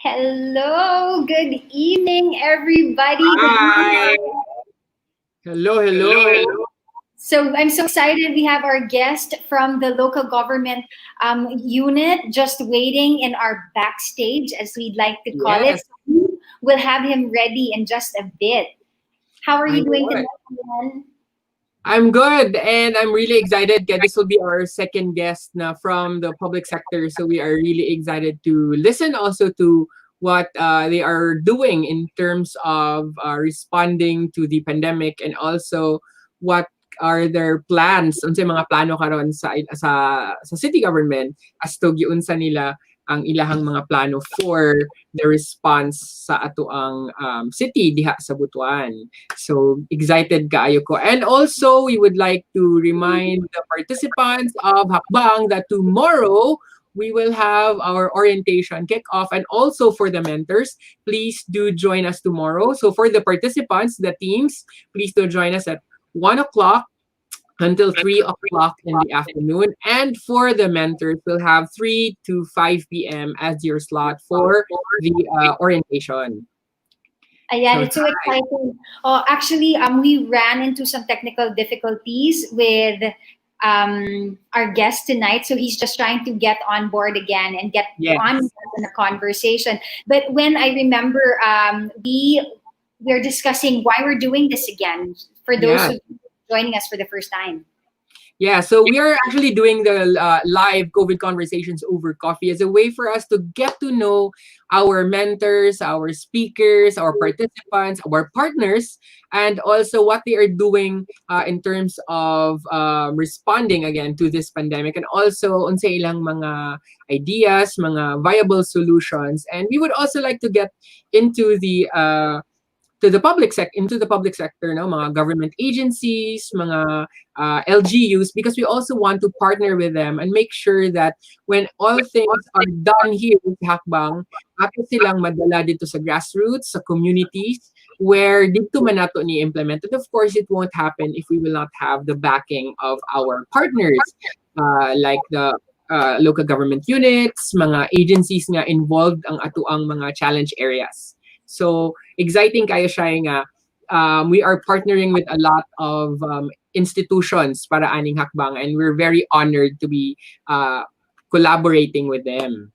Hello, good evening, everybody. Good Hi. evening. Hello, hello. So I'm so excited. We have our guest from the local government unit just waiting in our backstage, as we'd like to call it. Yes, So we'll have him ready in just a bit. How are you doing ayun. tonight, Ian? I'm good and I'm really excited. Kaya this will be our second guest na from the public sector. So we are really excited to listen also to what they are doing in terms of responding to the pandemic and also what are their plans unsay mga plano karon sa city government as to giunsa nila ang ilahang mga plano for the response sa atoang city diha sa Butuan. So excited kaayo ko. And also we would like to remind the participants of Hakbang that tomorrow we will have our orientation kickoff, and also for the mentors, please do join us tomorrow. So for the participants, the teams, please do join us at 1 o'clock until 3 o'clock in the afternoon. And for the mentors, we'll have 3 to 5 p.m. as your slot for the orientation. Ayan, So it's so exciting. Actually, we ran into some technical difficulties with our guest tonight, so he's just trying to get on board again and get on yes. in a conversation. But when I remember, we're discussing why we're doing this again for those Yeah. who are joining us for the first time. Yeah, so we are actually doing the live COVID conversations over coffee as a way for us to get to know our mentors, our speakers, our participants, our partners, and also what they are doing in terms of responding again to this pandemic, and also unsa ilang mga ideas, mga viable solutions. And we would also like to get into the into the public sector, no, mga government agencies, mga LGUs, because we also want to partner with them and make sure that when all things are done here with Hakbang, ato silang madala dito sa grassroots, sa communities, where dito man nato ni implemented. Of course, it won't happen if we will not have the backing of our partners, like the local government units, mga agencies nga involved ang atuang mga challenge areas. So, exciting kayo siya nga we are partnering with a lot of institutions para aning hakbang, and we're very honored to be collaborating with them.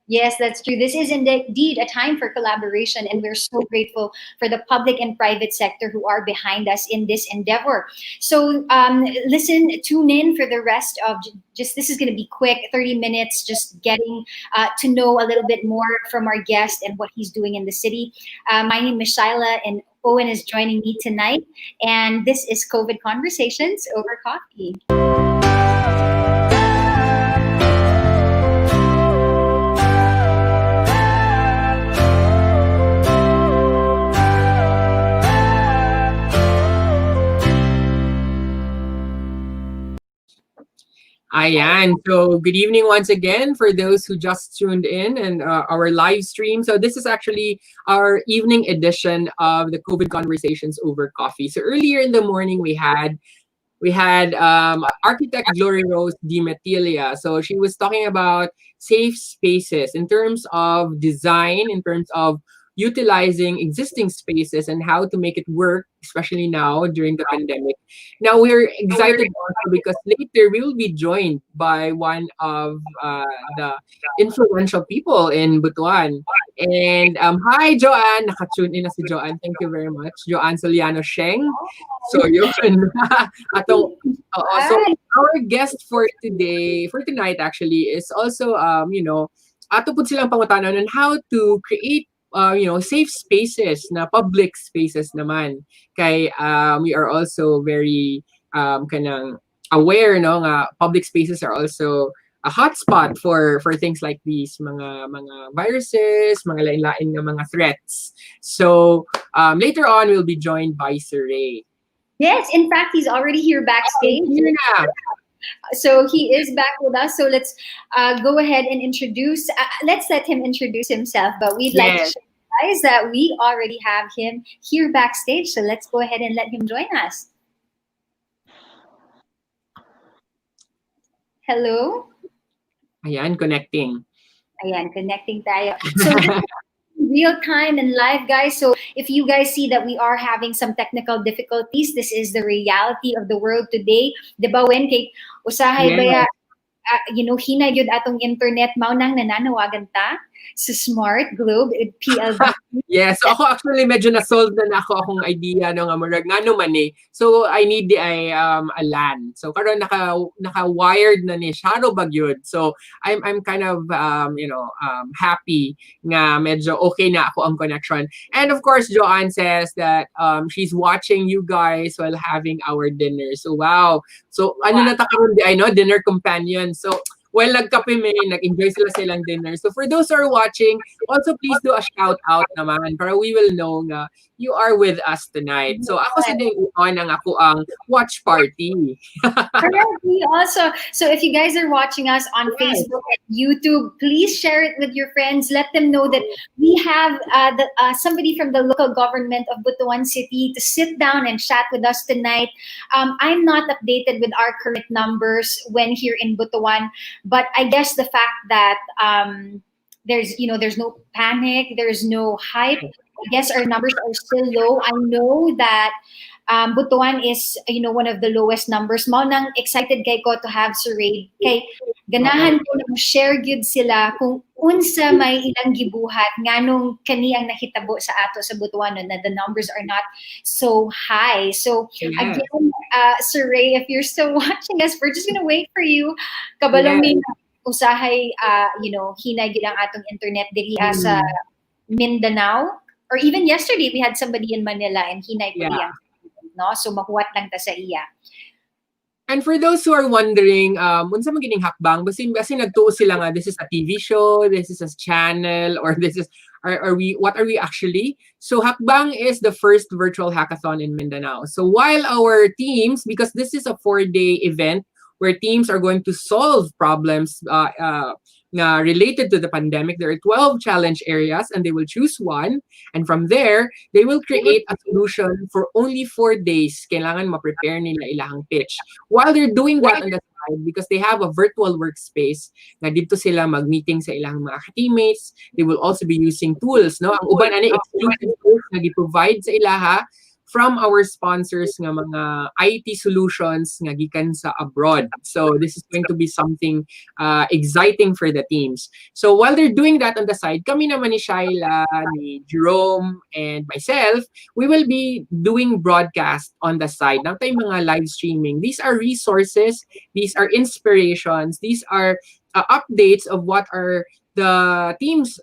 Yes, that's true. This is indeed a time for collaboration, and we're so grateful for the public and private sector who are behind us in this endeavor. So, tune in for the rest of just this is going to be quick 30 minutes, just getting to know a little bit more from our guest and what he's doing in the city. My name is Shyla, and Owen is joining me tonight, and this is COVID Conversations over Coffee. Ayan. So, good evening once again for those who just tuned in and our live stream. So, this is actually our evening edition of the COVID Conversations over Coffee. So, earlier in the morning, we had architect Glory Rose Di Matilia. So she was talking about safe spaces in terms of design, in terms of utilizing existing spaces and how to make it work, especially now during the pandemic. Now we're excited also because later we will be joined by one of the influential people in Butuan. And hi, Joanne. Nakatune in na si Joanne. Thank you very much. Joanne Soliano Sheng. So yun. Atong so Hi. our guest for today, for tonight actually, is also ato pud silang pangutanon on how to create safe spaces na public spaces naman. Kay we are also very kanang aware no nga public spaces are also a hotspot for things like these mga viruses, mga lain-lain nga mga threats. So later on we'll be joined by Sir Ray. Yes, in fact, he's already here backstage. Here na. So he is back with us. So let's go ahead and introduce. Let's let him introduce himself. But we'd like to Yes. show you guys that we already have him here backstage. So let's go ahead and let him join us. Hello. Ayan, connecting. Ayan, connecting tayo. So real time and live, guys. So if you guys see that we are having some technical difficulties, this is the reality of the world today. Diba, when kay usahay Yeah. baya, hinay yun atong internet, mao nang nananawagan ta sa Smart Globe PLD. Yeah, so ako actually medyo na-solve na ako akong idea no nga murag ngano man eh. So I need the a LAN. So karon naka-wired na ni Shadow Bagyod. So I'm kind of happy nga medyo okay na ako ang connection. And of course Joanne says that she's watching you guys while having our dinner. So wow. So ano na ta karon di ay no dinner companion. So while nagkape may, nag-enjoy sila silang dinner. So for those who are watching, also please do a shout out naman para we will know nga you are with us tonight. So ako sa day on ang ako ang watch party. Correct. Me also. So if you guys are watching us on Facebook and YouTube, please share it with your friends. Let them know that we have somebody from the local government of Butuan City to sit down and chat with us tonight. I'm not updated with our current numbers when here in Butuan, but I guess the fact that there's no panic, there's no hype. I guess our numbers are still low. I know that Butuan is one of the lowest numbers. Mao nang excited kay ko to have survey kay ganahan ko nang share gyud sila kung unsa may ilang gibuhat nganong kani ang nakitabo sa ato sa Butuan na the numbers are not so high. So again, Sir Ray, if you're still watching us, we're just gonna wait for you. Kabalong may usahay hinay gyud ang atong internet diri sa Mindanao, or even yesterday we had somebody in Manila and hinay ko diyan. No? So mahuwat lang ta sa iya. And for those who are wondering, unsa man gining hakbang, basin nagtuo sila nga this is a TV show, this is a channel, or this is what are we actually? So hakbang is the first virtual hackathon in Mindanao. So while our teams, because this is a 4-day event where teams are going to solve problems related to the pandemic. There are 12 challenge areas and they will choose one. And from there, they will create a solution for only 4 days. Kailangan ma-prepare nila ilang pitch. While they're doing that on the side, because they have a virtual workspace, na dito sila mag-meeting sa ilang mga teammates, they will also be using tools. No? Ang uban ani exclusive tools na gi-provide sa ilaha from our sponsors nga mga IT solutions nga gikan sa abroad. So this is going to be something exciting for the teams. So while they're doing that on the side, kami naman ni Shaila, ni Jerome, and myself, we will be doing broadcast on the side. Now tayong mga live streaming. These are resources, these are inspirations, these are updates of what are the teams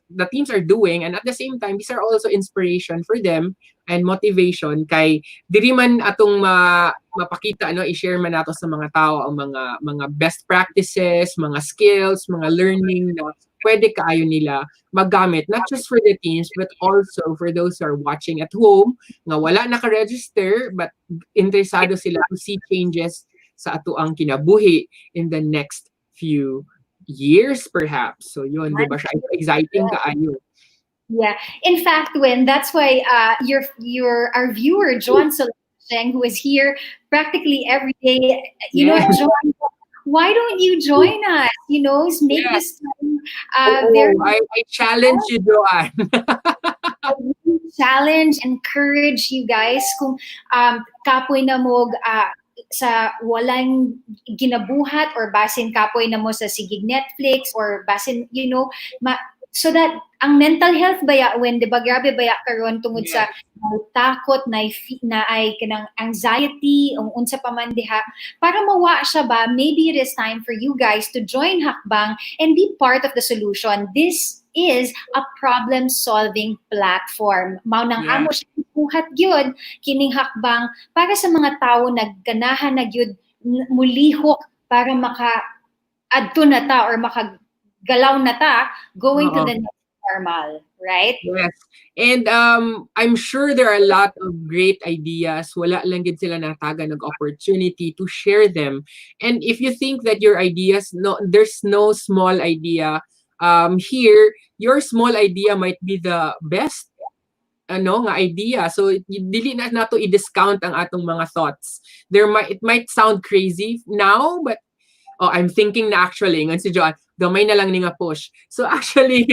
are doing, and at the same time these are also inspiration for them and motivation kay diri man atong mapakita i-share man nato sa mga tao ang mga best practices, mga skills, mga learning na pwede kaayo nila magamit, not just for the teams but also for those who are watching at home nga wala naka-register but interesado sila to see changes sa ato ang kinabuhi in the next few years perhaps. So yun, di ba siya exciting kaayo. Yeah. In fact, that's why our viewer John Soleng, who is here practically every day. John, why don't you join us? Make this time I challenge you, Joanne. Challenge, encourage you guys kung kapoy na mo sa walang ginabuhat or basin kapoy na mo sa sigig Netflix or basin so that ang mental health baya when di ba grabe baya karon tungod sa takot na ay kanang anxiety unsa pa man diha para mawa siya ba, maybe it is time for you guys to join Hakbang and be part of the solution. This is a problem solving platform. Mao nang amo siya buhat gyud kining Hakbang para sa mga tawo nagganahan na gyud mulihok para maka adto na ta or makagalaw na ta going to the next normal, right? Yes. And I'm sure there are a lot of great ideas. Wala lang gid sila natagan ng opportunity to share them. And if you think that your ideas, there's no small idea here, your small idea might be the best nga idea. So dili na nato i-discount ang atong mga thoughts. It might sound crazy now, but I'm thinking na actually ngan si John gamay na lang ni nga push. So actually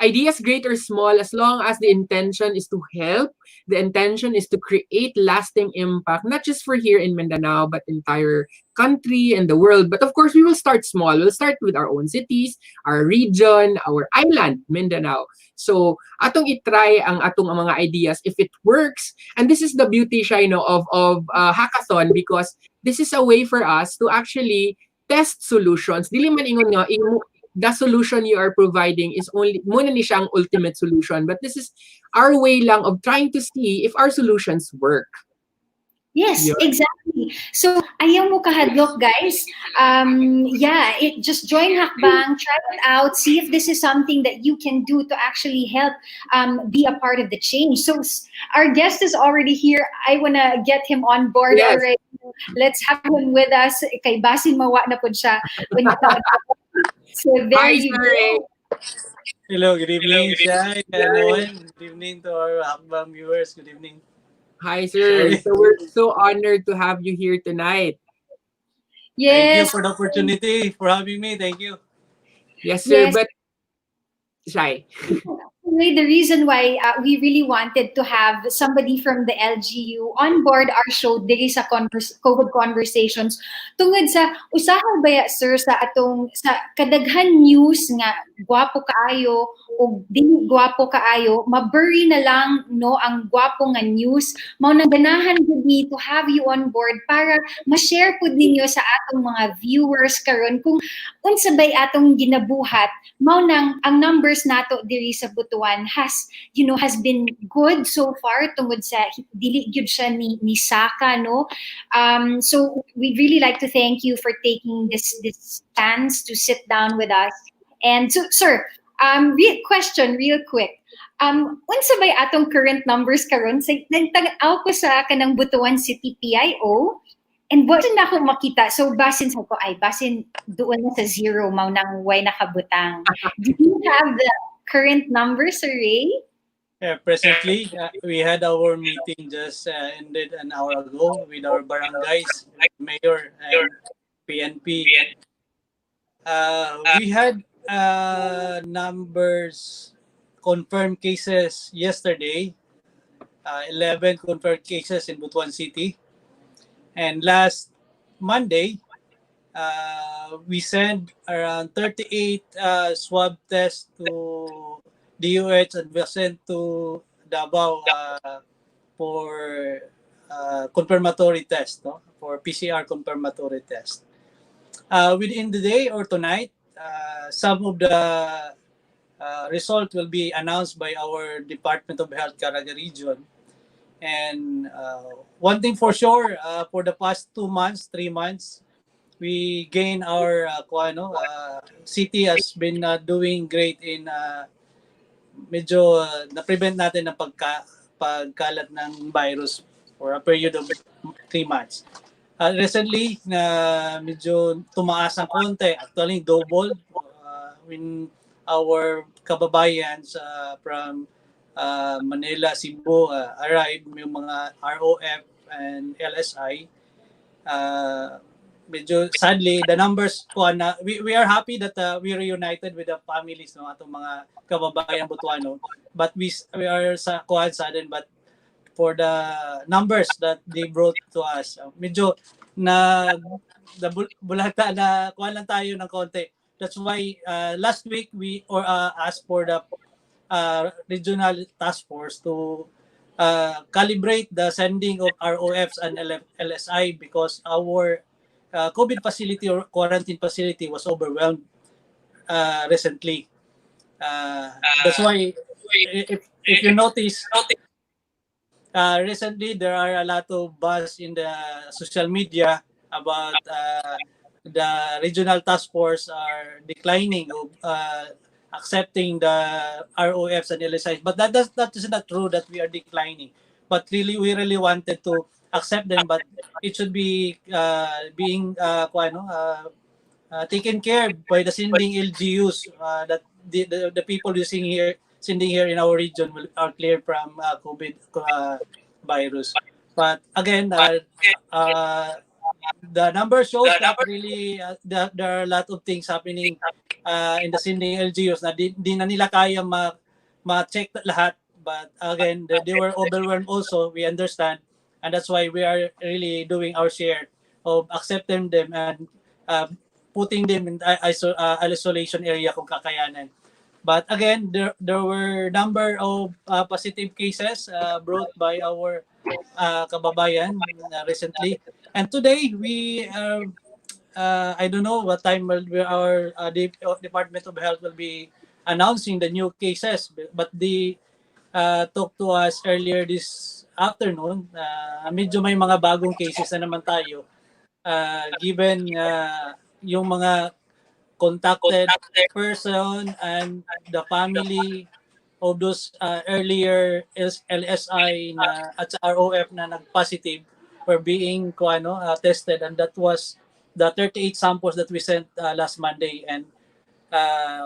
ideas great or small, as long as the intention is to help, the intention is to create lasting impact, not just for here in Mindanao, but entire country and the world. But of course, we will start small. We'll start with our own cities, our region, our island, Mindanao. So, atong itry ang atong mga ideas if it works. And this is the beauty, Shino, of hackathon, because this is a way for us to actually test solutions. Dili man ingon nga, the solution you are providing is only muna ni siyang ultimate solution, but this is our way lang of trying to see if our solutions work. Yes, Yun. exactly. So, ayaw mo kahadlok, guys. Yeah, just join Hakbang, try it out, see if this is something that you can do to actually help be a part of the change. So, our guest is already here. I want to get him on board Yes. already. Let's have him with us. Kay basin mawa na po siya when you come. So, there Hi, you Sir go. Ray. Hello, good evening, Shai, Noel. Good evening to our Hakbang viewers. Good evening. Hi, sir. Sorry. So we're so honored to have you here tonight. Thank you Yes, for the opportunity for having me. Thank you. Yes, sir. yes. But Shy. Anyway, the reason why we really wanted to have somebody from the LGU on board our show diri sa COVID conversations tungod sa usahay baya sir sa atong sa kadaghan news nga gwapo kaayo o dili gwapo kaayo mabury na lang no ang gwapo nga news mao nang ganahan gud me to have you on board para ma-share pud ninyo sa atong mga viewers karon kung unsa bay atong ginabuhat mao nang ang numbers nato diri sa Butuan has been good so far tungod sa dili gyud siya ni Saka no. So we'd really like to thank you for taking this chance to sit down with us. And so sir, real quick. Unsa bay atong current numbers karon sa nagtag-aw ko sa kanang Butuan City PIO. And what na ako makita, so basin sa ko ay, basin doon na sa zero, mao nang way nakabutang. Do you have the current numbers, Sir Ray? Presently, we had our meeting just ended an hour ago with our barangays, with mayor and PNP. We had numbers confirmed cases yesterday, 11 confirmed cases in Butuan City. And last Monday, we sent around 38 swab tests to DOH and we sent to Davao for confirmatory test, no? For PCR confirmatory test. Within the day or tonight, some of the result will be announced by our Department of Health Caraga Region. And one thing for sure, for the past 2 months, 3 months, we gain our city has been doing great in medyo na-prevent natin ang pagkalat ng virus for a period of 3 months. Recently, na medyo tumaas ang konti, actually double when our kababayans from Manila, Cebu arrived, yung mga ROF and LSI. Medyo sadly the numbers ko na we are happy that we reunited with the families ng atong mga kababayan Butuano, but we are saddened but for the numbers that they brought to us, medyo na bulata na kuha lang tayo ng konti. That's why last week we asked for the regional task force to calibrate the sending of ROFs and LSI because our COVID facility or quarantine facility was overwhelmed recently. That's why if you notice, recently there are a lot of buzz in the social media about the regional task force are declining of accepting the ROFs and LSIs. But that is not true that we are declining. But really, we really wanted to accept them, but it should be being taken care by the sending LGUs that the people sending here in our region are clear from COVID virus. But again, the number shows that really there are a lot of things happening in the sending LGUs na di na nila kaya ma-check lahat. But again, they were overwhelmed also, we understand. And that's why we are really doing our share of accepting them and uh, putting them in isolation area kung kakayanan. But again, there were number of positive cases brought by our kababayan recently. And today, I don't know what time our Department of Health will be announcing the new cases, but they talked to us earlier this afternoon. Medyo may mga bagong cases na naman tayo. Given yung mga contacted person and the family of those earlier LSI na at sa ROF na nag-positive were being tested, and that was the 38 samples that we sent last Monday. And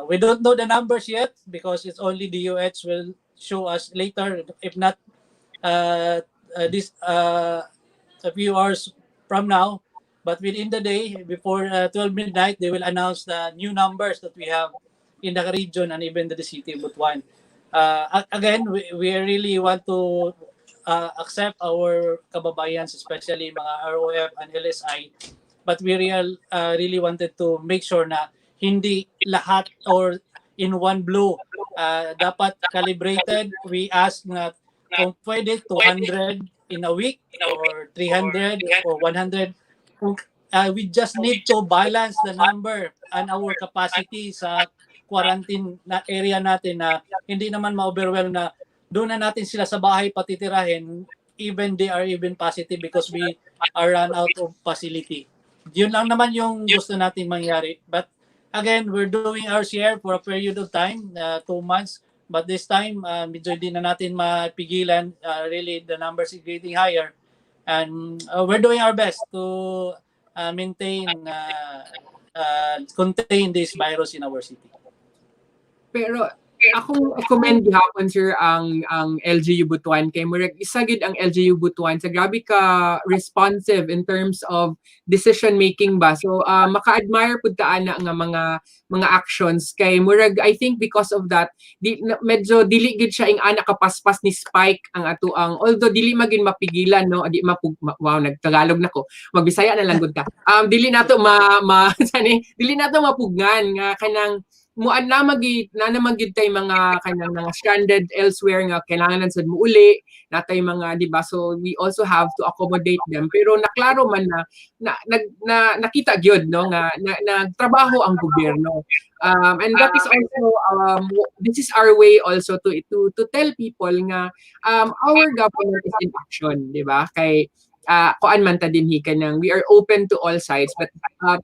we don't know the numbers yet because it's only the UH will show us later, if not this a few hours from now. But within the day, before 12 midnight, they will announce the new numbers that we have in the region and even the city of Butuan. Again, we really want to accept our kababayans, especially mga ROF and LSI. But we really wanted to make sure na hindi lahat or in one blow. Dapat calibrated. We ask na kung pwede 200 in a week or 300 or 100. We just need to balance the number and our capacity sa quarantine na area natin na hindi naman ma-overwhelm na doon na natin sila sa bahay patitirahin even they are even positive because we are run out of facility. Yun lang naman yung gusto natin mangyari. But again, we're doing our share for a period of time, 2 months. But this time, medyo di na natin mapigilan. Really, the numbers is getting higher. And we're doing our best to contain this virus in our city. Pero akong commend gihapon sir ang LGU Butuan kay murag isa gid ang LGU Butuan sa grabe ka responsive in terms of decision making ba. So maka-admire pud ta ana nga mga actions kay murag I think because of that medyo dili gid siya ing ana kapaspas ni spike ang atuang although dili magin mapigilan no di wow nagtagalog nako magbisaya na lang gud ka. Dili nato dili nato mapugnan nga kanang muad na naman gid tay mga kanang mga stranded elsewhere nga kailangan sad mo uli natay mga di ba so we also have to accommodate them pero naklaro man nakita gyud no nga nagtrabaho ang gobyerno and that is also this is our way also to tell people nga our government is in action di ba kay kuan man ta dinhi kanang we are open to all sides but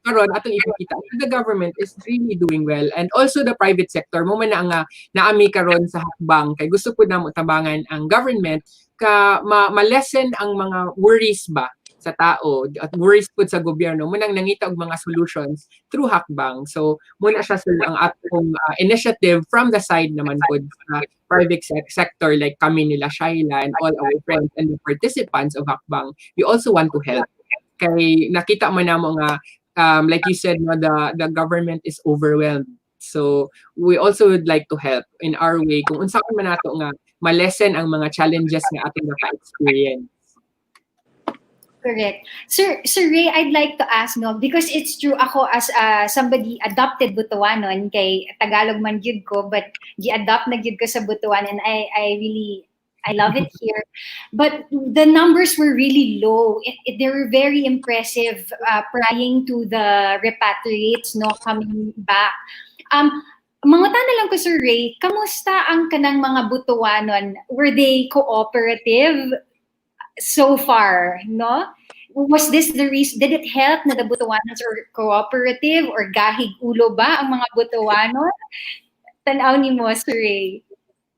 karon atong ipakita the government is really doing well and also the private sector mo man nga naami karon sa hakbang kay gusto pud namo tabangan ang government ka ma-lessen ang mga worries ba sa tao at worries pud sa gobyerno mo nang nangita og mga solutions through hakbang so muna siya sir ang atong initiative from the side naman pud sa private sector like kami nila Shaila and all our friends and the participants of hakbang we also want to help kay nakita man namo nga like you said no the government is overwhelmed so we also would like to help in our way kung unsa man nato nga ma-lessen ang mga challenges nga atong naka-experience. Correct. Sir Ray, I'd like to ask, no, because it's true, ako as somebody adopted Butuanon, kay Tagalog man gyud ko, but gi-adopt na gyud ko sa Butuan, and I love it here. But the numbers were really low. They were very impressive prior to the repatriates, no, coming back. Mangutan na lang ko, Sir Ray, kamusta ang kanang mga Butuanon? Were they cooperative so far, no? Was this the reason? Did it help na the Butuanons are cooperative or gahig ulo ba ang mga Butuanon? Tanaw ni mo, Sir Ray.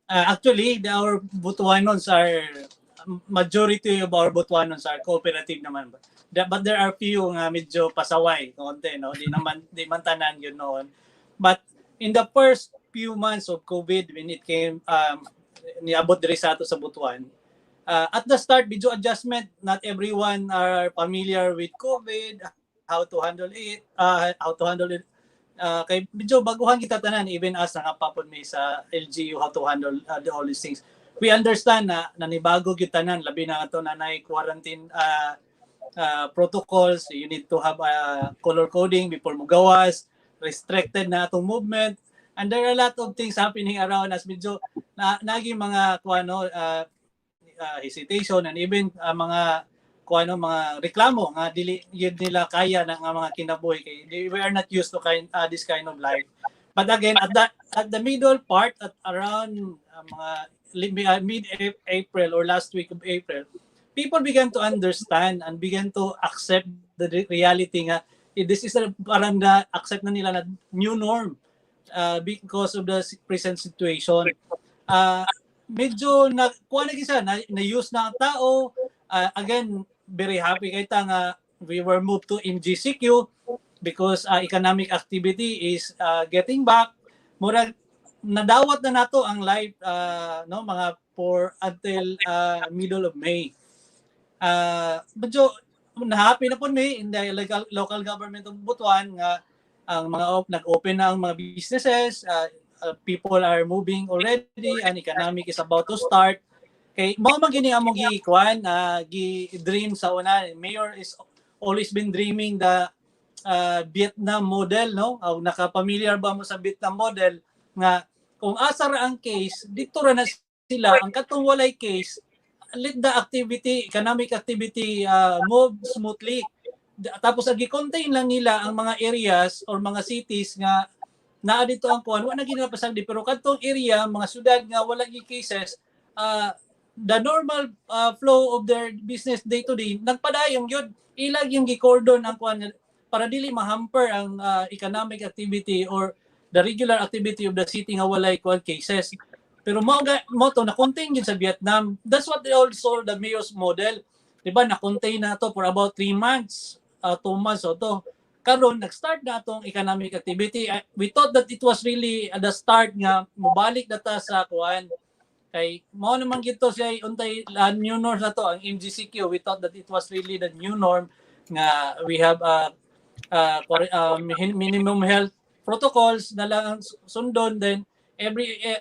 Actually, our Butuanons are majority of our Butuanons are cooperative naman. But there are few nga medyo pasaway konti, no? Di man tanan yun noon. But in the first few months of COVID when it came niabot diri sa ato sa Butuan, at the start, video adjustment, not everyone are familiar with COVID, how to handle it kay medyo baguhan kita tanan, even as nakapapod may sa LGU how to handle all these things. We understand na nanibago gyud tanan, labi na ato nanay quarantine protocols. You need to have color coding before mo gawas, restricted na atong movement, and there are a lot of things happening around us. Medyo naging mga hesitation, and even mga mga reklamo nga dili yun nila kaya na nga mga kinabuhi kay we are not used to this kind of life. But again, at the middle part, at around mga mid-April or last week of April, people began to understand and began to accept the reality nga this is parang na accept na nila na new norm because of the present situation. Medyo kuha na gisa na use na ang tao. Again, very happy kay ta nga we were moved to MGCQ because economic activity is getting back. Murag nadawat na nato ang live mga for until middle of May. Medyo na-happy na po me in the local government of Butuan nga ang mga nag-open na ang mga businesses, people are moving already, and economic is about to start. Kay mo man gini among gi-kwan gi-dream sa una. Mayor is always been dreaming the Vietnam model, no? Nakapamilyar ba mo sa Vietnam model nga kung asa ra ang case dito ra na sila, ang katong walay case, let the activity, economic activity move smoothly. Tapos agi-contain lang nila ang mga areas or mga cities nga naa dito ang kuan wala na ginapasagdi, pero kadtong area mga syudad nga wala gi cases, the normal flow of their business day to day nagpadayong yun, ilag yung gi-cordon ang kuan para dili ma-hamper ang economic activity or the regular activity of the city nga walay kuan cases. Pero mo to na contain yun sa Vietnam. That's what they also the mayor's model, diba, na contain na to for about 3 months, 2 months o to. Karon nag-start na atong economic activity. We thought that it was really the start nga mobalik data sa kuan. Kay mao naman gito siya untay new norm na to ang MGCQ. We thought that it was really the new norm nga we have minimum health protocols na lang sundon, then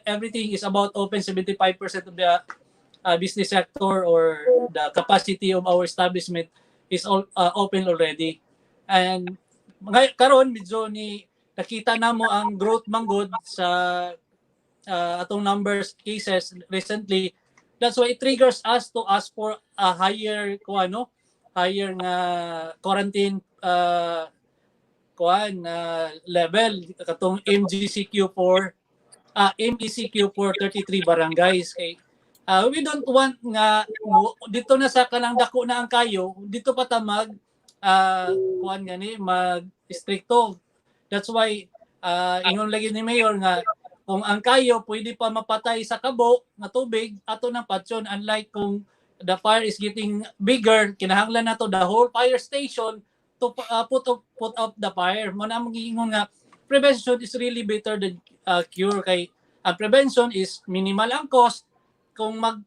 everything is about open. 75% of the business sector or the capacity of our establishment is all open already. And karon medyo nakita na mo ang growth manggod sa atong numbers cases recently. That's why it triggers us to ask for a higher higher nga quarantine level katong MECQ for 33 barangays. Kay we don't want nga dito na sa kanang dako na ang kayo, dito pa ta mag mag stricto. That's why ingon lagi ni Mayor nga kung ang kayo pwede pa mapatay sa kabo nga tubig ato ng patsyon, unlike kung the fire is getting bigger, kinahanglan nato the whole fire station to put out the fire. Mo na magiingon nga prevention is really better than cure. Kay ang prevention is minimal ang cost. Kung mag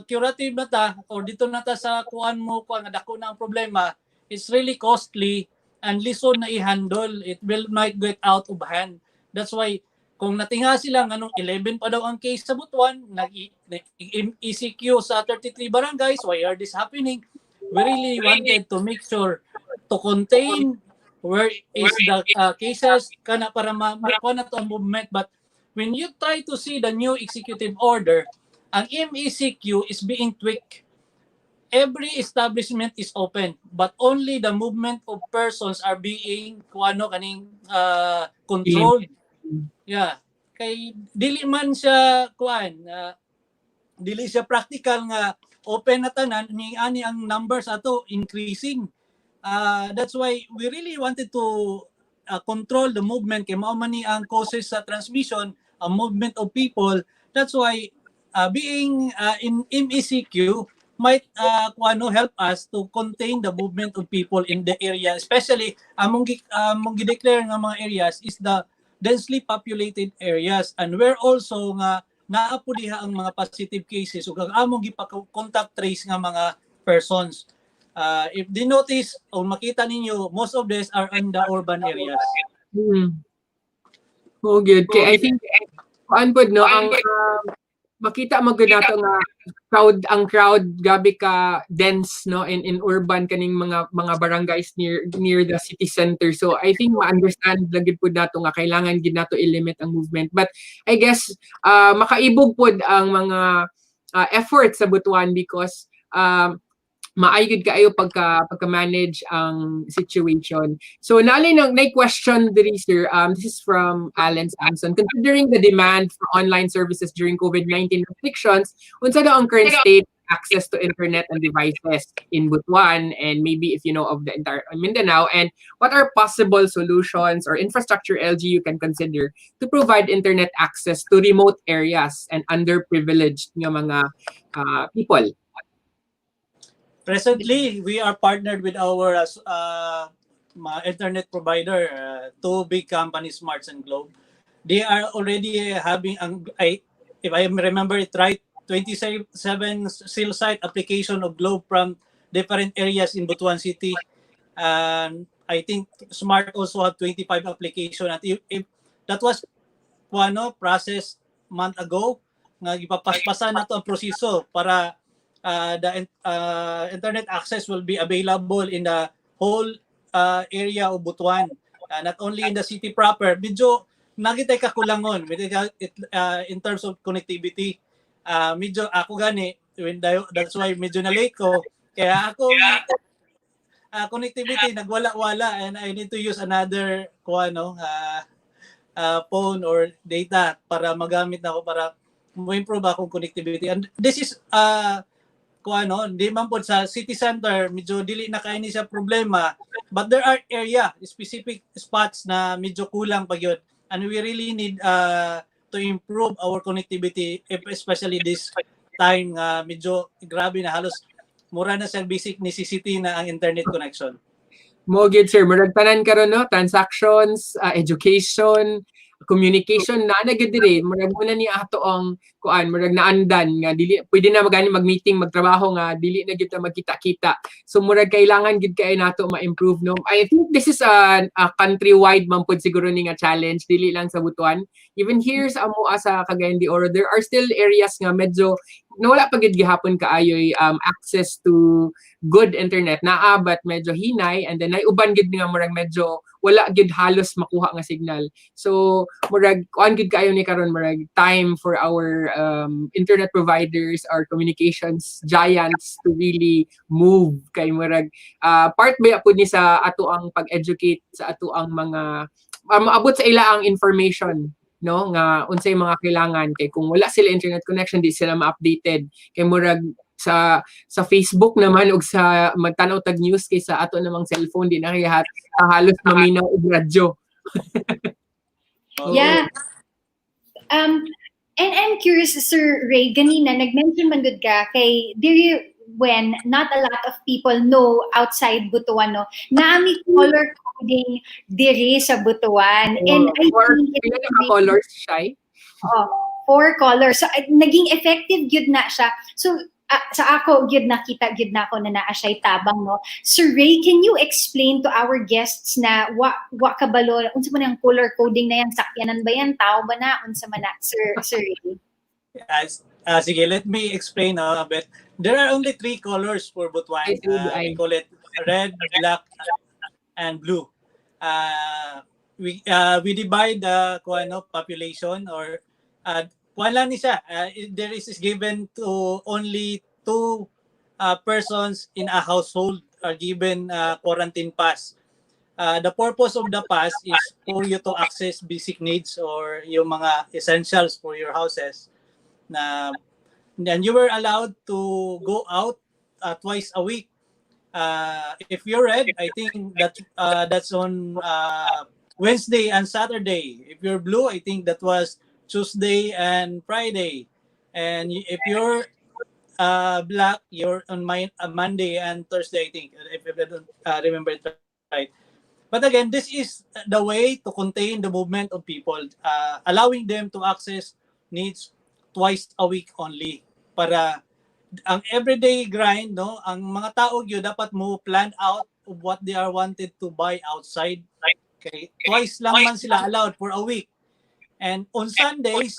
curative na ta or dito na ta sa kuan nga dako na ang problema, it's really costly and lison na i-handle. It might get out of hand. That's why kung natinga sila nga 11 pa daw ang case sa Butuan, nag-ECQ sa 33 barangays, why are this happening? We really wanted to make sure to contain where is the cases kana para makuha na to ang movement. But when you try to see the new executive order, ang MECQ is being tweaked. Every establishment is open, but only the movement of persons are being controlled. Yeah. Kay dili man siya dili siya practical nga open na tanan, ni ani ang numbers ato increasing. That's why we really wanted to control the movement kay mao man ni ang causes sa transmission, ang movement of people. That's why being in MECQ might help us to contain the movement of people in the area, especially among gi-declare nga mga areas is the densely populated areas, and where also nga naa po diha ang mga positive cases ug among gipa-contact trace nga mga persons. If di notice o makita ninyo, most of these are in the urban areas. Oh, good. Kay I think kuan pod no ang makita mo gud nato nga crowd gabi ka dense no in urban kaning mga barangays near the city center. So I think ma-understand lang gid pud nato nga kailangan gid nato i-limit ang movement. But I guess makaibog pod ang mga efforts sa Butuan because maayo gid kaayo pagka-manage ang situation. So naali na question diri sir. This is from Alan Samson. Considering the demand for online services during COVID-19 restrictions, unsa daw ang current state access to internet and devices in Butuan and maybe if you know of the entire Mindanao, and what are possible solutions or infrastructure LGU can consider to provide internet access to remote areas and underprivileged nga mga people? Presently, we are partnered with our internet provider, two big companies, Smarts and Globe. They are already having, if I remember it right, 27 cell site application of Globe from different areas in Butuan City. And I think Smart also have 25 application. At if that was process month ago, nga ipapaspasan na to ang proseso para the internet access will be available in the whole area of Butuan. Not only in the city proper. Medyo nakita kakulangon in terms of connectivity. Medyo ako gani, that's why medyo na late ko. Kaya ako connectivity nagwala-wala and I need to use another phone or data para magamit na ako para mo-improve akong connectivity. And this is di man po sa city center, medyo dili na kaini siya problema. But there are specific spots na medyo kulang pa yun. And we really need to improve our connectivity, especially this time medyo grabe na halos mura na sa basic necessity na ang internet connection. Mo gid sir, murag tanan karon no, transactions, education, communication na gid diri, murag muna ni ato ang kuan, murag naandan nga dili pwede na magani mag-meeting, magtrabaho nga dili na gid ta magkita-kita. So murag kailangan gid kay nato ma-improve no. I think this is a countrywide man pud siguro ni nga challenge, dili lang sa Butuan. Even here sa amoa sa Cagayan de Oro, there are still areas nga medyo wala pa gid gihapon kaayoy access to good internet naa but medyo hinay, and then ay uban gid nga murag medyo wala gid halos makuha nga signal. So murag kuan gid kaayo ni karon, murag time for our internet providers, our communications giants to really move kay murag part ba pud ni sa ato ang pag-educate sa ato ang mga maabot sa ila ang information no nga unsay mga kailangan, kay kung wala sila internet connection di sila ma-updated kay murag sa Facebook naman ug sa magtanaw tag news kay sa ato namang cellphone di na kay halos maminaw og radyo. Yeah. And I'm curious, Sir Ray, ganina nag-mention man gud ka kay diri when not a lot of people know outside Butuan no, naami color coding diri sa Butuan. And I think it's colors shy. 4 colors. So naging effective gyud na siya. So sa ako gyud nakita gyud na ako na naa siya tabang no. Sir Ray, can you explain to our guests na wa kabalo unsa man ang color coding na yan, sakyanan ba yan, tao ba na, unsa man na, Sir Ray? Yes. Sige, let me explain a bit. There are only 3 colors for Butuan. We call it red, black, and blue. We divide the population or kuan lang ni siya. There is given to only 2 persons in a household are given quarantine pass. The purpose of the pass is for you to access basic needs or yung mga essentials for your houses. And you were allowed to go out twice a week. If you're red, I think that's on Wednesday and Saturday. If you're blue, I think that was Tuesday and Friday. And if you're black, you're on Monday and Thursday, I think, if I don't remember it right. But again, this is the way to contain the movement of people, allowing them to access needs twice a week only. Para ang everyday grind, no, ang mga tao yun dapat mo plan out of what they are wanted to buy outside. Okay? Twice lang man sila allowed for a week. And on Sundays,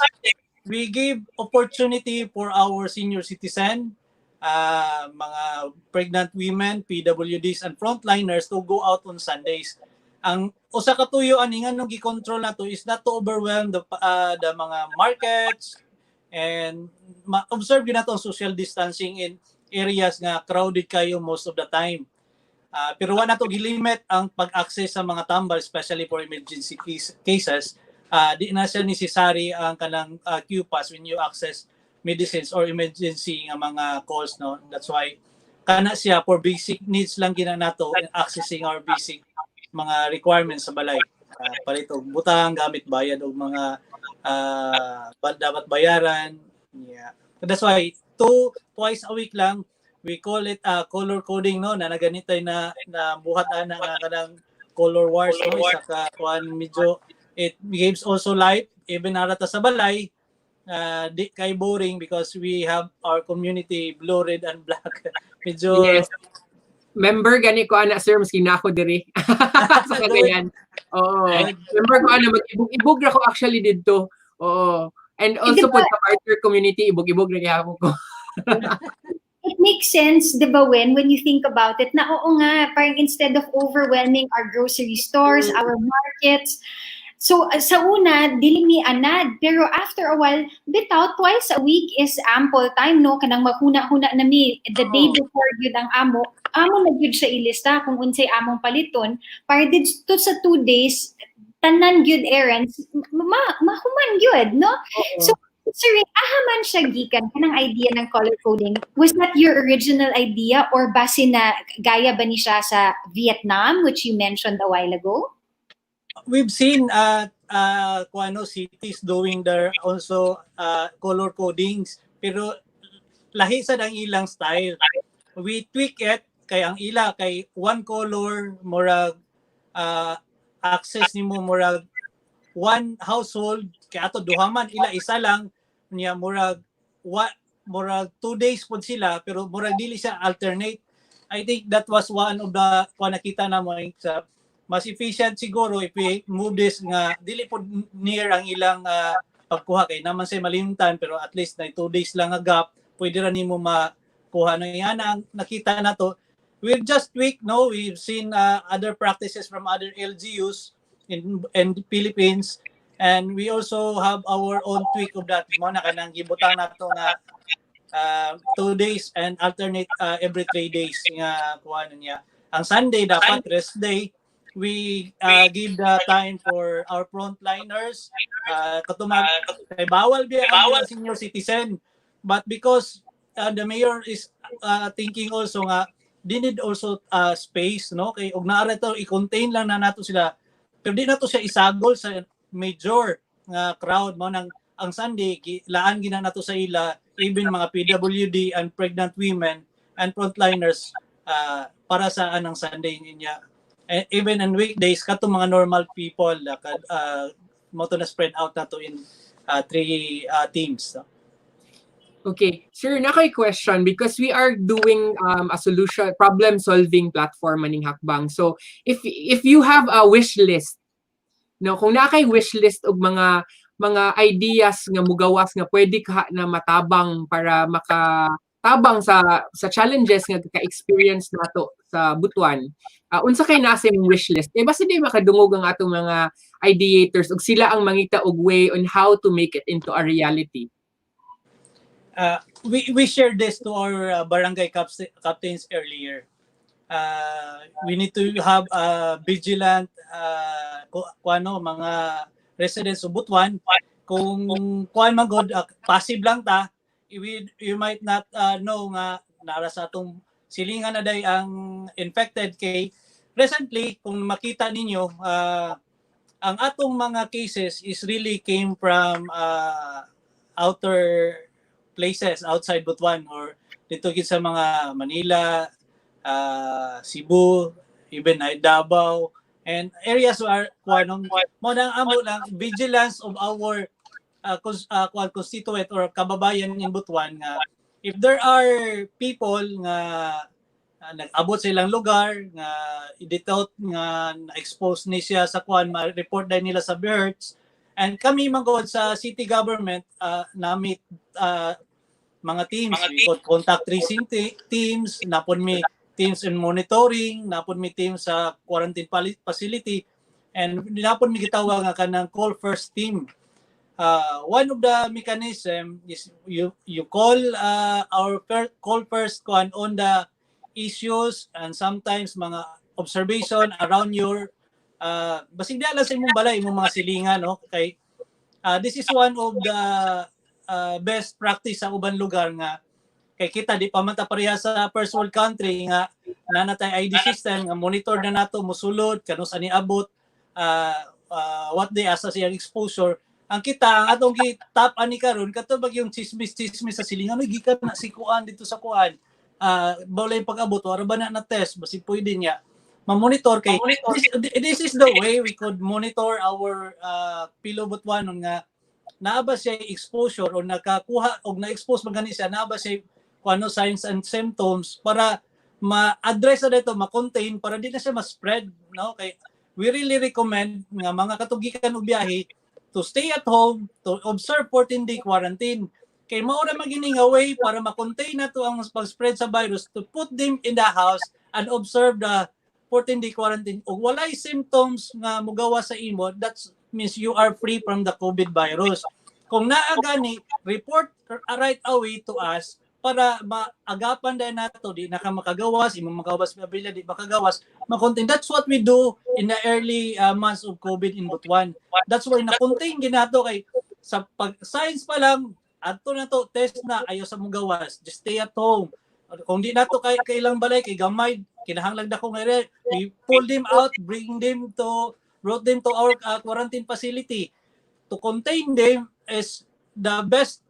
we give opportunity for our senior citizen, mga pregnant women, PWDs, and frontliners to go out on Sundays. Ang usa ka tuyo ani nga nung gi-control nato is not to overwhelm the mga markets, and observe gyud nato ang social distancing in areas nga crowded kayo most of the time. Pero wala to gilimit ang pag-access sa mga tambal, especially for emergency cases. Di na siya necessary ang kanang queue pass when you access medicines or emergency nga mga calls, no. That's why kana siya for basic needs lang gina nato in accessing our basic mga requirements sa balay. Palito butang, gamit bayad og mga dapat bayaran. Yeah. That's why twice a week lang we call it color coding, no, na naganitay na buhat ana nga kanang color wars, no, isa ka kuan medyo it gives also life even narata sa balay. Di kay boring because we have our community blue, red, and black. Medyo Yes. Member gani ko ana sir maski na ako diri sa Cagayan. Oo. Member ko ana mag-ibog ra ko actually didto. Oo. And also po sa partner community ibog-ibog ra gyapon ko. It makes sense, di ba, when you think about it, na oo nga, parang instead of overwhelming our grocery stores, our markets, so sa una, dili mi anad, pero after a while, bitaw, twice a week is ample time, no? Kanang mahuna-huna na mi, the day before yun ang amo na yun siya ilista kung unsay among paliton, para dito sa 2 days, tanan gyud errands, mahuman gyud, no? So, Sir, ahaman siya gikan kanang idea ng color coding. Was that your original idea or base na gaya ba ni siya sa Vietnam, which you mentioned a while ago? We've seen cities doing their also color codings, pero lahi sa ang ilang style. We tweak it kay ang ila kay one color murag access nimo murag one household kay ato duhaman ila isa lang niya murag 2 days pod sila pero murag dili siya alternate. I think that was one of the nakita na mo sa mas efficient siguro if we move this nga dili pod near ang ilang pagkuha kay naman say malimtan pero at least na 2 days lang nga gap pwede ra nimo makuha na yan ang nakita na to. We've just tweaked, no, we've seen other practices from other LGUs in the Philippines, and we also have our own tweak of that. Mo na kanang gibutang nato nga 2 days and alternate every 3 days nga kuha niya. Ang Sunday dapat rest day. We give the time for our frontliners. Katumag kay bawal biya ang senior citizen, but because the mayor is thinking also nga they need also space, no, kay og naara to i-contain lang na nato sila pero di na to siya isagol sa major nga crowd mo nang ang Sunday laan gina nato sa ila even mga PWD and pregnant women and frontliners para sa anang Sunday niya. Even on weekdays kato mga normal people mo to na spread out na to in 3 teams. So. Okay, sir, nakay question because we are doing a solution problem solving platform maning hakbang. So if you have a wish list, no, kung nakay wish list og mga ideas nga mugawas nga pwede ka na matabang para makatabang sa challenges nga ka-experience nato sa Butuan. Unsa kay nasa imong wish list? Basta di makadungog ang atong mga ideators ug sila ang mangita og way on how to make it into a reality. We shared this to our barangay captains earlier. We need to have vigilant mga residents of Butuan. Kung kuan man god passive lang ta, you might not know nga nara sa atong silingan na day ang infected kay recently kung makita ninyo ang atong mga cases is really came from outer places outside Butuan or dito gid sa mga Manila, Cebu, even Davao, and areas where mo nang amo lang vigilance of our constituent or kababayan in Butuan nga if there are people nga nag-abot sa ilang lugar nga i-detect nga na-expose ni siya sa ma-report din nila sa birds And kami magod sa city government, namit mga teams. We got contact tracing teams, napon mi teams in monitoring, napon mi teams sa quarantine facility, and napon mi gitawag nga kanang call first team. One of the mechanism is you call call first on the issues and sometimes mga observation around your basig di alam sa imong balay imong mga silingan, no, kay this is one of the best practice sa uban lugar nga kay kita di pa man ta pareha sa first world country nga nanatay ID system nga monitor na nato mosulod kanus ani abot what they asa siya exposure. Ang kita ang atong gi-tap ani karon katubag yung chismis sa silingan no gikan na si kuan dito sa kuan balay pag-abot wala ba na test basi pwede niya ma-monitor kay this is the way we could monitor our Pilo Butuanon nga naaba siya exposure o nakakuha o na-expose magani siya naaba siya kuno signs and symptoms para ma-address na dito, ma-contain para di na siya ma-spread, no? Kay we really recommend nga mga katugikan og biyahe to stay at home, to observe 14-day quarantine. Kay mao ra magini nga way para ma-contain na to ang pag-spread sa virus, to put them in the house and observe the 14-day quarantine. O walay symptoms nga mugawa sa imo, that means you are free from the COVID virus. Kung naa gani, report right away to us para maagapan din nato di na ka makagawas, imong magawas mabila di makagawas, ma-contain. That's what we do in the early months of COVID in Butuan. That's why na-contain ginato kay sa pag-science pa lang adto na to test na ayo sa mong gawas, just stay at home. Kung di nato kay ilang balay kay gamay kinahanglan na ko nga we pull them out, brought them to our quarantine facility to contain them is the best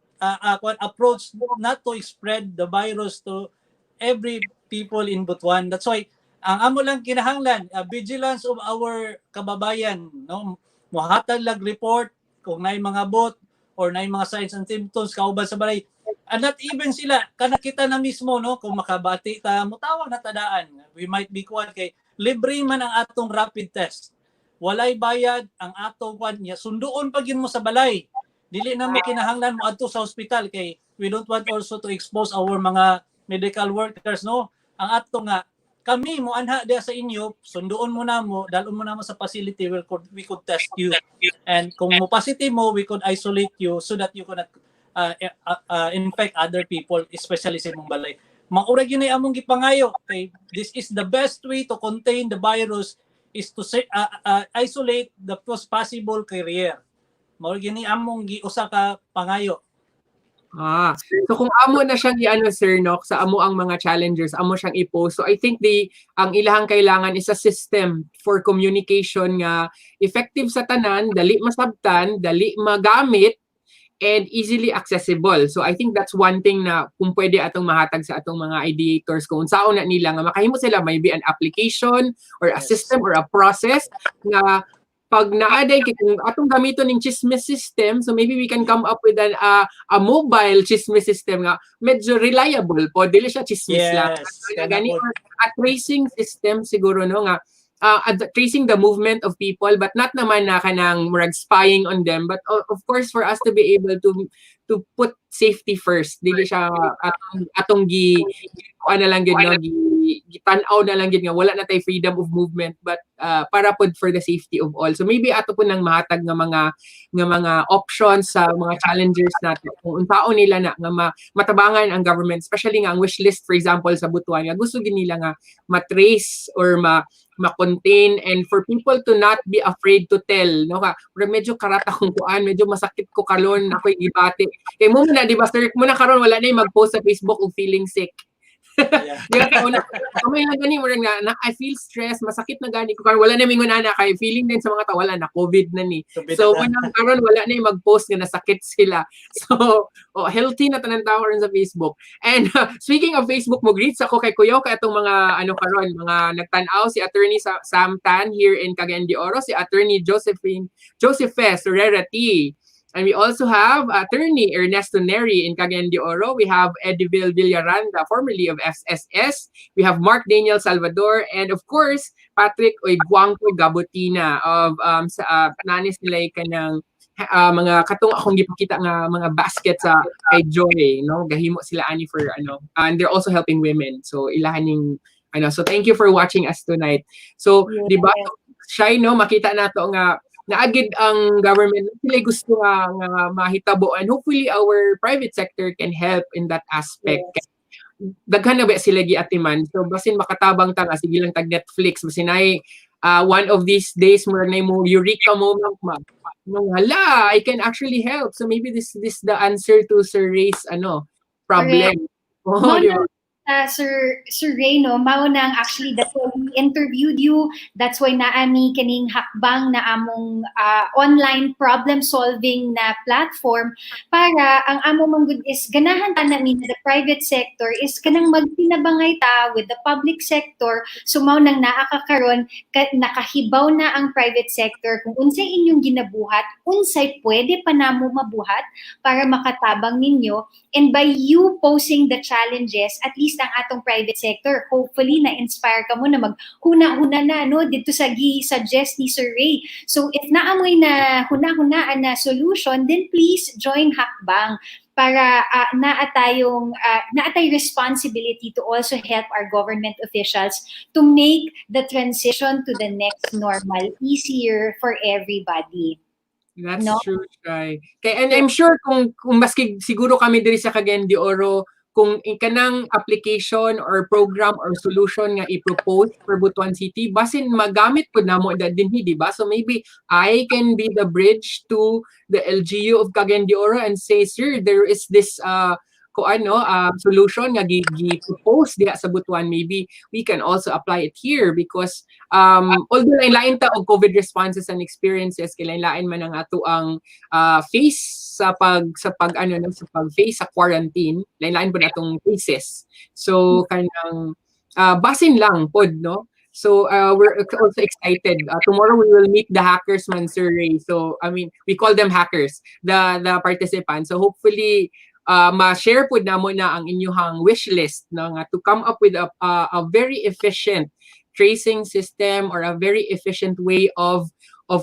approach not to spread the virus to every people in Butuan. That's why ang amo lang kinahanglan vigilance of our kababayan, no, mohatag lag report kung naay mga bot or naay mga signs and symptoms kauban sa balay. And not even sila kana kita na mismo, no, kung makabati ta mutawag na tadaan, we might be kuan kay libre man ang atong rapid test, walay bayad ang atong kuan niya, sunduon pag yun mo sa balay, dili na mo kinahanglan mo adto sa ospital kay we don't want also to expose our mga medical workers, no. Ang ato nga kami mo anha dia sa inyo, sunduon mo na mo, dalon mo na mo sa facility where we could test you, and kung mo positive mo we could isolate you so that you cannot infect other people, especially sa imong balay. Maura gyud among gipangayo kay this is the best way to contain the virus is to isolate the most possible carrier. Maura gyud among giusa ka pangayo. So kung amo na siyang i-ano sir, no, sa amo ang mga challengers, amo siyang i-post. So I think ang ilahang kailangan is a system for communication nga effective sa tanan, dali masabtan, dali magamit, and easily accessible. So I think that's one thing na kung pwede atong mahatag sa atong mga ideators kung saan na nila nga makahimo sila maybe an application or a system or a process nga pag naaday kung atong gamiton ning chismis system, so maybe we can come up with a mobile chismis system nga medyo reliable po, dili siya chismis lang. Gani or a tracing system siguro, no, nga tracing the movement of people, but not naman na kanang murag spying on them, but of course for us to be able to put safety first, dili siya atong ano lang gid, no, gitanaw na lang gid nga wala na tay freedom of movement, but para pod for the safety of all. So maybe ato po nang mahatag nga mga options sa mga challengers natin kung unsaon nila na nga matabangan ang government, especially nga ang wish list for example sa Butuan nga gusto gid nila nga matrace or ma-contain, and for people to not be afraid to tell, no, ka medyo karata kong kuan, medyo masakit ko karon ako'y gibati kay mo na, di ba sir, muna karon wala na mag-post sa Facebook og feeling sick. Di ba una kamay lang gani mo nga I feel stress, masakit na gani ko karon wala na mingon ana kay feeling din sa mga tao wala na COVID na ni. So unang karon wala na mag-post nga nasakit sila. So healthy na tanan tao ron sa Facebook. And speaking of Facebook, mo greets ako kay Kuya kay atong mga ano karon mga nagtan-aw si Attorney Sam Tan here in Cagayan de Oro, si Attorney Josephe Sorrera T. And we also have Attorney Ernesto Neri in Cagayan de Oro. We have Ediville Villaranda, formerly of SSS. We have Mark Daniel Salvador. And of course, Patrick Oiguangco Gabutina of nanis nila kanang mga katong akong gipakita nga mga basket sa kay Joy, no? Gahimo sila ani for and they're also helping women. So ilahan ning so thank you for watching us tonight. So di ba Shy, no, makita nato nga naagid ang government sila gusto nga mahitabo, and hopefully our private sector can help in that aspect. Daghan na ba sila giatiman, so basin makatabang ta nga sige lang tag Netflix, basin ay one of these days mo na mo eureka moment no, hala, I can actually help. So maybe this the answer to Sir Ray's problem. Oh, di ba? Sir Ray, no, mao nang actually that's why we interviewed you. That's why naami kining hakbang na among online problem solving na platform para ang amo manggod is ganahan ta namin the private sector is kanang magtinabangay ta with the public sector. So mao nang naa ka karon nakahibaw na ang private sector kung unsay inyong ginabuhat, unsay pwede pa namo mabuhat para makatabang ninyo. And by you posing the challenges, at least ang atong private sector, hopefully na-inspire ka mo na maghuna-huna na dito sa gi-suggest ni Sir Ray. So if naamoy na huna-hunaan na solution, then please join Hakbang para naatay responsibility to also help our government officials to make the transition to the next normal easier for everybody. That's true, Shy. And I'm sure kung maski siguro kami diri sa Cagayan de Oro, kung kanang application or program or solution nga i-propose for Butuan City, basin magamit po na mo dinhi, di ba? So maybe I can be the bridge to the LGU of Cagayan de Oro and say, sir, there is this solution nga gi-propose diha sa Butuan. Maybe we can also apply it here because although lain-lain ta og COVID responses and experiences, lain-lain man ang ato ang face sa pag-face sa quarantine, lain-lain po natong cases. So kanang basin lang pod, no? So we're also excited. Tomorrow we will meet the hackers man, Sir Ray. So I mean, we call them hackers, the participants. So hopefully ma-share po na mo na ang inyong wish list nga to come up with a very efficient tracing system or a very efficient way of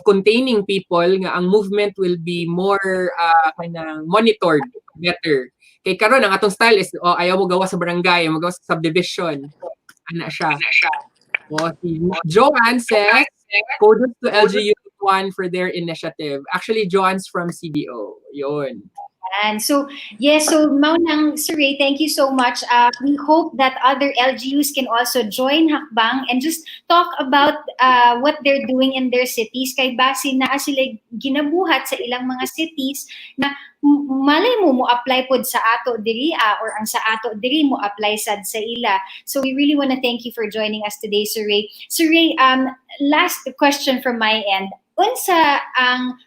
containing people nga ang movement will be more monitored better. Kay karon ang atong style is ayaw mo gawa sa barangay, ayaw mo gawa sa subdivision. Ana siya. Si Joanne says, kudos to LGU of Butuan for their initiative. Actually, Joanne's from CDO. Yun. And so mao nang Sir Ray, thank you so much. We hope that other LGUs can also join Hakbang and just talk about what they're doing in their cities. Kay base na sila ginabuhat sa ilang mga cities na malay mo apply pod sa ato diri or ang sa ato diri mo apply sad sa ila. So we really want to thank you for joining us today, Sir Ray. Sir Ray, last question from my end. Unsa ang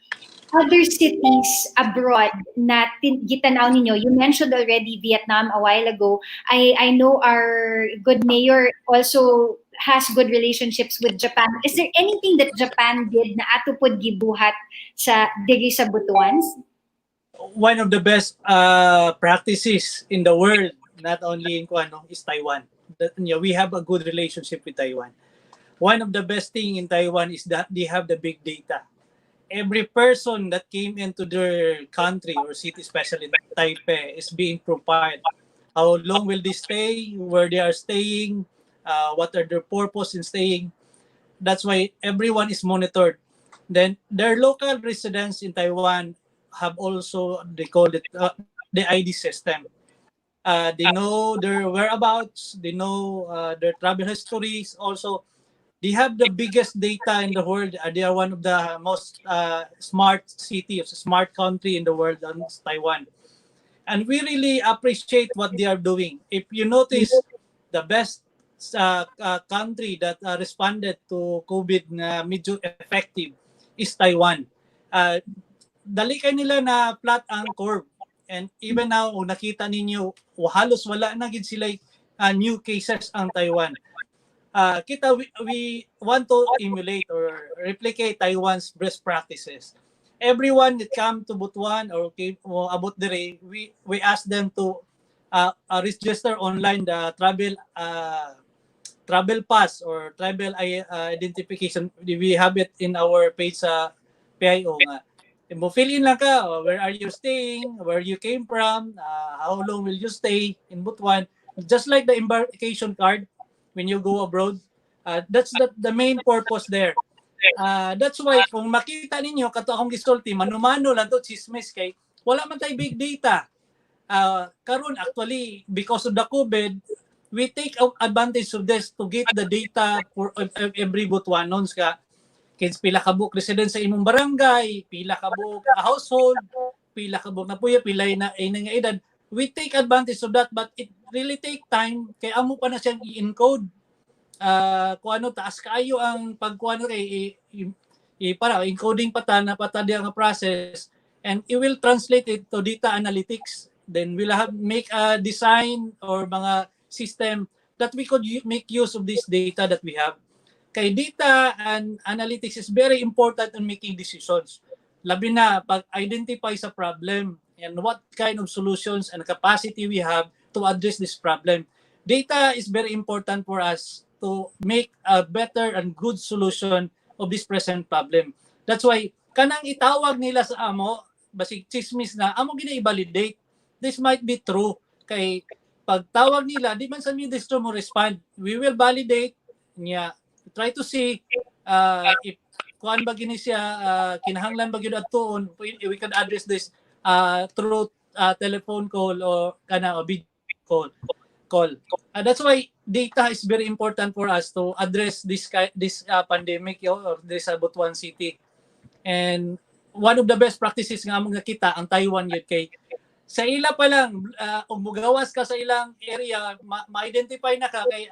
other cities abroad na gitanaw ninyo? You mentioned already Vietnam a while ago. I know our good mayor also has good relationships with Japan. Is there anything that Japan did na ato pod gibuhat sa diri sa Butuan? One of the best practices in the world, not only in is Taiwan. We have a good relationship with Taiwan. One of the best thing in Taiwan is that they have the big data. Every person that came into their country or city, especially Taipei, is being profiled. How long will they stay? Where they are staying? What are their purpose in staying? That's why everyone is monitored. Then their local residents in Taiwan have also, they call it the ID system. They know their whereabouts. They know their travel histories. Also, they have the biggest data in the world. They are one of the most smart cities, smart country in the world, Taiwan. And we really appreciate what they are doing. If you notice, the best country that responded to COVID na medyo effective is Taiwan. Dali kay nila na flat ang curve. And even now, nakita ninyo, halos wala na gid sila new cases ang Taiwan. We want to emulate or replicate Taiwan's best practices. Everyone that come to Butuan or about the we ask them to register online the travel pass or travel identification. We have it in our page sa PIO nga. mo fill in lang ka, where are you staying, where you came from, how long will you stay in Butuan. Just like the embarkation card when you go abroad. That's the main purpose there. That's why kung makita ninyo, kato akong gisulti, manumano lang to, chismis kay, wala man tayo big data. Karon actually, because of the COVID, we take advantage of this to get the data for every Butuanons ka. Kins pila ka book resident sa imong barangay, pila ka book household, pila ka book na puya, pila na nga edad. We take advantage of that, but it really take time kay amo pa na siyang i-encode. Kung ano taas kaayo ang pagkuano kay para encoding na patadi ang process, and it will translate it to data analytics. Then we'll have make a design or mga system that we could make use of this data that we have. Kay data and analytics is very important in making decisions. Labi na pag-identify sa problem and what kind of solutions and capacity we have to address this problem. Data is very important for us to make a better and good solution of this present problem. That's why kanang itawag nila sa amo, basig chismis na amo gina-validate. This might be true kay pagtawag nila, di man sa ministro mo respond. We will validate niya, try to see if kuan ba gini siya, kinahanglan ba gyud adtoon, we can address this through telephone call or kana o video call. That's why data is very important for us to address this pandemic or this Butuan City. And one of the best practices nga among nakita ang Taiwan yun kay sa ila pa lang, umugawas ka sa ilang area, ma-identify na ka kay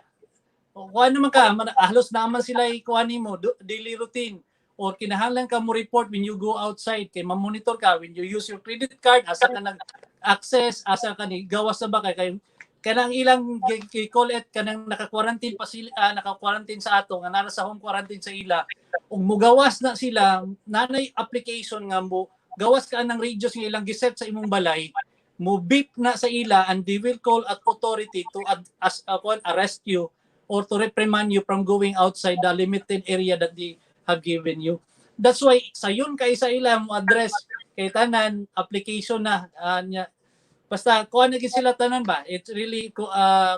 kuha naman ka, halos naman sila kuha mo, daily routine. Or kinahanglan ka mo report when you go outside, kay ma-monitor ka, when you use your credit card, asa ka nag-access, asa ka ni gawas na ba, kay kanang ilang call it, kanang naka-quarantine pa sila, naka-quarantine sa ato, nga nara sa home quarantine sa ila, ug mugawas na sila, nanay application nga mo, gawas ka ng radius nga ilang giset sa imong balay, mo beep na sa ila, and they will call at authority to arrest you or to reprimand you from going outside the limited area that they have given you. That's why sayon kay sa ila mo address kay tanan application na basta kuha na sila tanan ba, it's really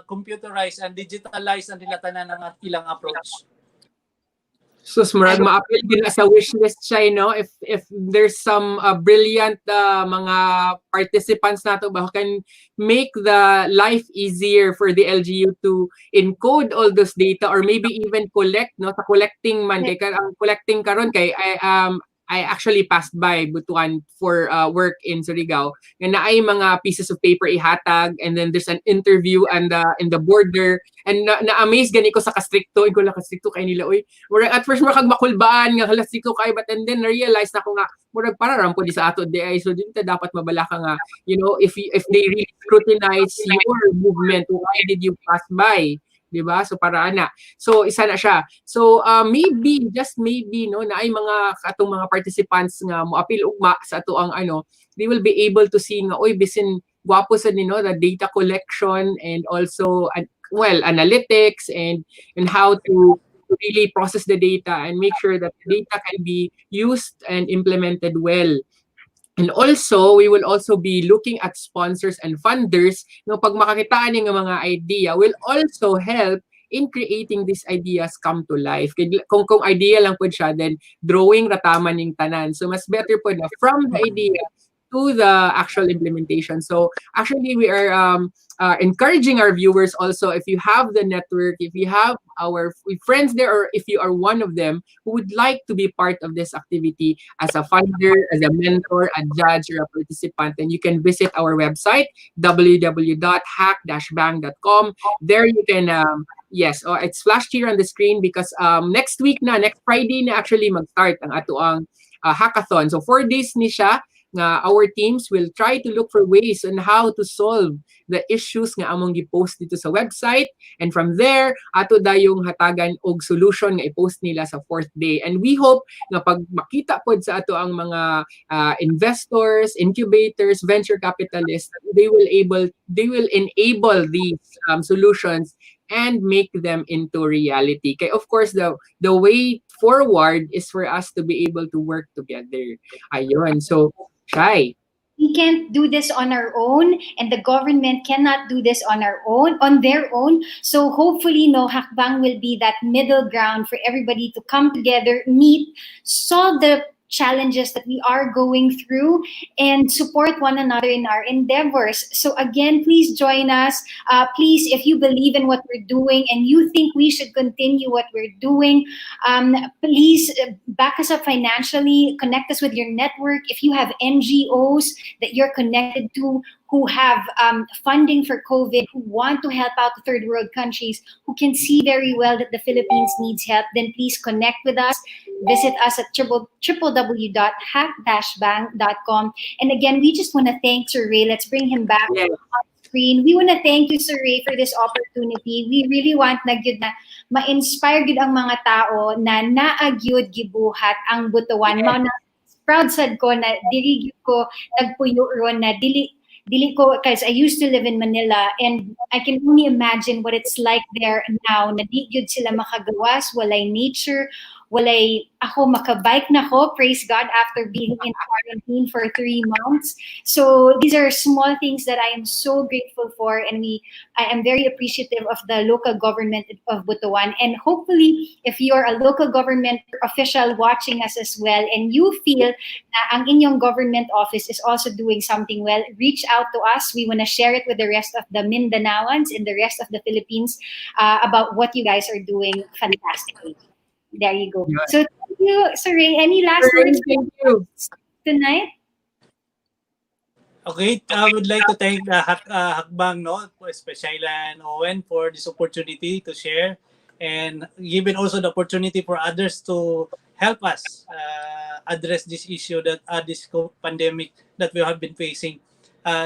computerized and digitalized ang nila tanan ang ilang approach. Sus, murag ma-appeal din sa wish list siya, you know, if there's some brilliant mga participants nato ba who can make the life easier for the LGU to encode all those data or maybe even collect, no, sa collecting man kay ang collecting karon kay I actually passed by Butuan for work in Surigao. And na ay mga pieces of paper ihatag, and then there's an interview and in the border, and na-amaze gani ko sa kastrikto, ko lang kastrikto kay nila oy. Murag at first murag makulbaan nga hala strikto kay, but and then na-realize na ko nga murag para ram po di sa ato di ay, so dito dapat mabala ka nga, you know, if they really scrutinize your movement, why did you pass by? Diba? So para ana. So isa na siya. So maybe, just maybe, no, na ay mga atong mga participants nga mo apil ugma sa ato ang ano, they will be able to see nga oy bisin gwapo sa nino the data collection and also well analytics and how to really process the data and make sure that the data can be used and implemented well. And also, we will also be looking at sponsors and funders. No, pag makakitaan ng mga idea, will also help in creating these ideas come to life. Kung idea lang po siya, then drawing rataman ng tanan. So, mas better po na from the idea to the actual implementation. So, actually, we are encouraging our viewers also, if you have the network, if you have our friends there, or if you are one of them who would like to be part of this activity as a funder, as a mentor, a judge, or a participant, then you can visit our website, www.hack-bang.com. There you can, yes, it's flashed here on the screen because next Friday na actually mag-start ang ato ang hackathon. So 4 days ni siya. Our teams will try to look for ways on how to solve the issues nga among gi-post dito sa website, and from there ato dayong hatagan og solution nga i-post nila sa 4th day. And we hope nga pag makita pod sa ato ang mga investors, incubators, venture capitalists, they will enable these solutions and make them into reality. Kay of course the way forward is for us to be able to work together. Ayun. So, Shai. We can't do this on our own, and the government cannot do this on their own. So hopefully, no, Hakbang will be that middle ground for everybody to come together, meet, solve the challenges that we are going through, and support one another in our endeavors. So again, please join us. Please, if you believe in what we're doing and you think we should continue what we're doing, please back us up financially, connect us with your network. If you have NGOs that you're connected to who have funding for COVID, who want to help out the third world countries, who can see very well that the Philippines needs help, then please connect with us. Visit us at www.hack-bank.com. And again, we just want to thank Sir Ray. Let's bring him back Yes. on screen. We want to thank you, Sir Ray, for this opportunity. We really want na gyud na ma-inspire gyud ang mga tao na naagyud gibuhat ang Butuan. Mao na proud sad ko na dili gyud ko nagpuyo ron na dili ko, because I used to live in Manila, and I can only imagine what it's like there now na di gyud sila makagawas, walay nature, walay ako makabike na ko, praise God, after being in quarantine for 3 months. So these are small things that I am so grateful for, and I am very appreciative of the local government of Butuan. And hopefully, if you're a local government official watching us as well, and you feel na ang inyong government office is also doing something well, reach out to us. We want to share it with the rest of the Mindanaoans and the rest of the Philippines about what you guys are doing fantastically. There you go. Yeah. So thank you, Sir Ray. Any last Sir Ray, words thank you. tonight? Okay, I would like to thank Hakbang, no, especially and Owen for this opportunity to share, and given also the opportunity for others to help us address this issue that this pandemic that we have been facing.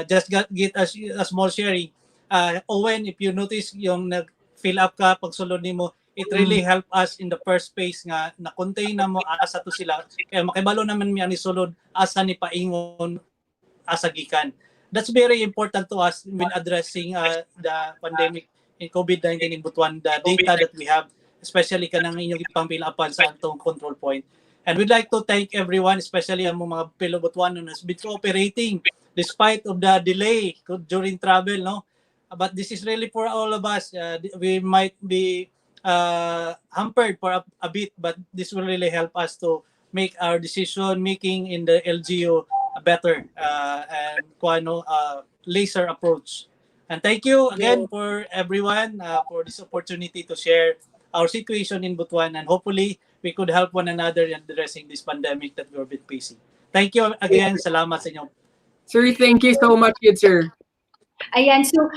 Just get a small sharing. Owen, if you notice yung nag-fill up ka pag sulod nimo, it really help us in the first phase nga na-contain na mo asa to sila. Kaya makibalo naman mi ani sulod asa ni paingon asa gikan. That's very important to us when addressing the pandemic in COVID-19 in Butuan, the data that we have, especially kanang inyong ipangpilapan sa atong control point. And we'd like to thank everyone, especially ang mga fellow Butuan who has been cooperating despite of the delay during travel, no? But this is really for all of us. We might be hampered for a bit, but this will really help us to make our decision making in the LGU better and laser approach. And thank you again for everyone for this opportunity to share our situation in Butuan, and hopefully we could help one another in addressing this pandemic that we've been facing. Thank you again. Salamat sa inyo. Sir, thank you so much, good sir. Ayan, so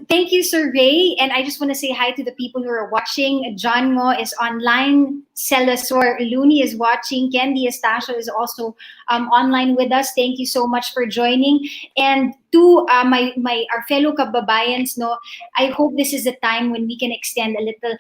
thank you, Sir Ray. And I just want to say hi to the people who are watching. John Ngo is online. Celasor Luni is watching. Candy Estacio is also online with us. Thank you so much for joining. And to our fellow kababayans, no, I hope this is a time when we can extend a little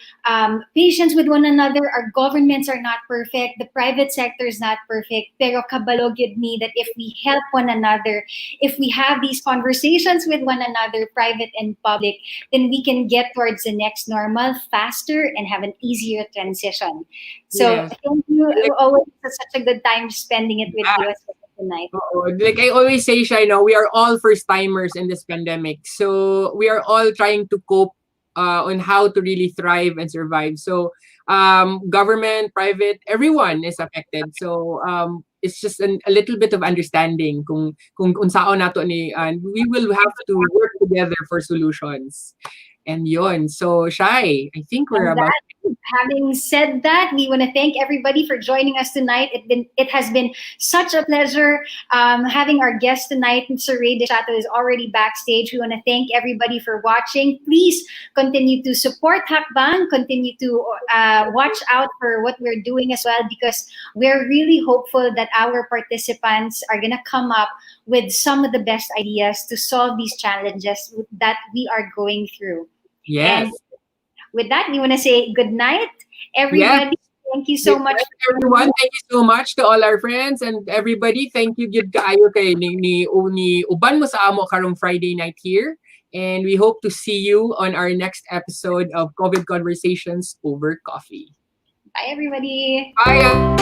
patience with one another. Our governments are not perfect. The private sector is not perfect. Pero kabalo gid me that if we help one another, if we have these conversations with one another, private and public, then we can get towards the next normal faster and have an easier transition. So Yes. thank you. Always such a good time spending it with you tonight. Like I always say, Shai, we are all first timers in this pandemic. So we are all trying to cope on how to really thrive and survive. So government, private, everyone is affected. So it's just a little bit of understanding kung unsaon nato ni, and we will have to work together for solutions. And yon. So Shai, I think we're And about having said that, we want to thank everybody for joining us tonight. It has been such a pleasure having our guest tonight. Sir Ray Desiata is already backstage. We want to thank everybody for watching. Please continue to support Hakbang. Continue to watch out for what we're doing as well, because we're really hopeful that our participants are going to come up with some of the best ideas to solve these challenges that we are going through. yes. And with that, we want to say good night, everybody. Thank you so much. Everyone, thank you so much to all our friends and everybody. Thank you gyud kaayo kay ni uban mo sa amo karong Friday night here. And we hope to see you on our next episode of COVID Conversations over Coffee. Bye, everybody. Bye,